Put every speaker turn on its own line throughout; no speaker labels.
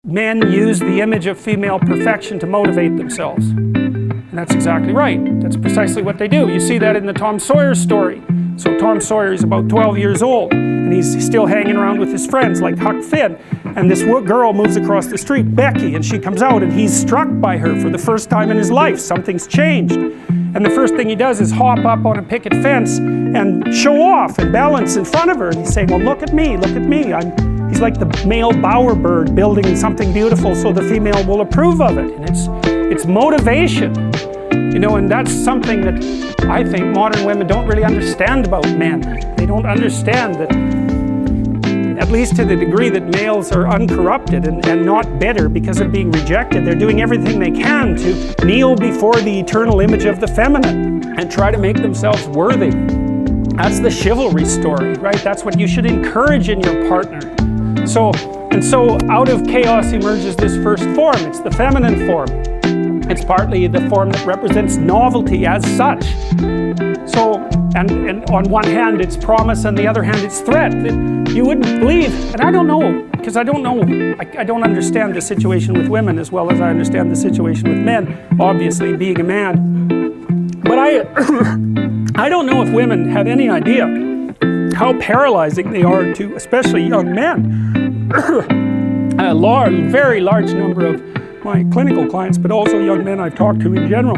men use the image of female perfection to motivate themselves. And that's exactly right. That's precisely what they do. You see that in the Tom Sawyer story. So Tom Sawyer is about 12 years old, and he's still hanging around with his friends like Huck Finn. And this girl moves across the street, Becky, and she comes out, and he's struck by her for the first time in his life. Something's changed. And the first thing he does is hop up on a picket fence and show off and balance in front of her. And he's saying, well, look at me, look at me. He's like the male bowerbird building something beautiful so the female will approve of it. And it's motivation. You know, and that's something that I think modern women don't really understand about men. They don't understand that, at least to the degree that males are uncorrupted and not bitter because of being rejected, they're doing everything they can to kneel before the eternal image of the feminine and try to make themselves worthy. That's the chivalry story, right? That's what you should encourage in your partner. So out of chaos emerges this first form. It's the feminine form. It's partly the form that represents novelty as such. So, and on one hand it's promise, on the other hand it's threat. You wouldn't believe, and I don't know, because I don't understand the situation with women as well as I understand the situation with men, obviously, being a man. But I don't know if women have any idea how paralyzing they are to, especially young men. A very large number of my clinical clients, but also young men I've talked to in general,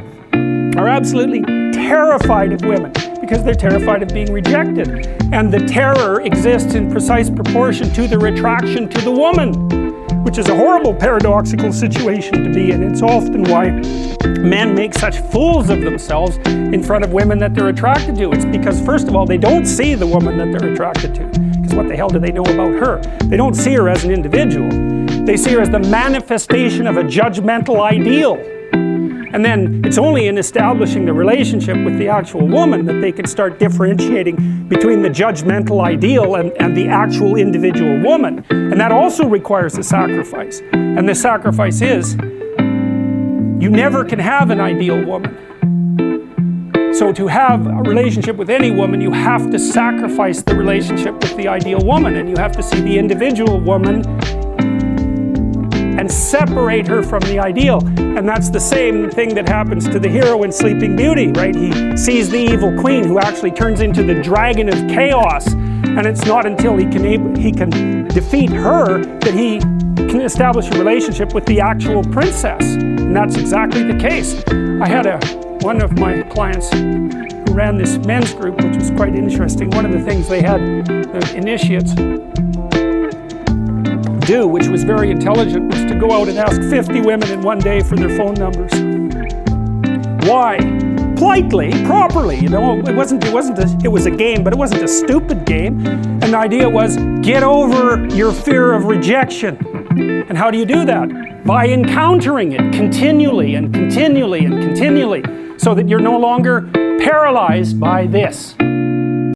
are absolutely terrified of women because they're terrified of being rejected. And the terror exists in precise proportion to the attraction to the woman, which is a horrible paradoxical situation to be in. It's often why men make such fools of themselves in front of women that they're attracted to. It's because, first of all, they don't see the woman that they're attracted to. Because what the hell do they know about her? They don't see her as an individual. They see her as the manifestation of a judgmental ideal. And then it's only in establishing the relationship with the actual woman that they can start differentiating between the judgmental ideal and the actual individual woman. And that also requires a sacrifice. And the sacrifice is, you never can have an ideal woman. So to have a relationship with any woman, you have to sacrifice the relationship with the ideal woman, and you have to see the individual woman and separate her from the ideal. And that's the same thing that happens to the hero in Sleeping Beauty, right? He sees the evil queen who actually turns into the dragon of chaos, and it's not until he can defeat her that he can establish a relationship with the actual princess. And that's exactly the case. I had one of my clients who ran this men's group, which was quite interesting. One of the things they had the initiates do, which was very intelligent, was to go out and ask 50 women in one day for their phone numbers. Why? Politely, properly, you know. It was a game, but it wasn't a stupid game. And the idea was, get over your fear of rejection. And how do you do that? By encountering it continually and continually and continually, so that you're no longer paralyzed by this.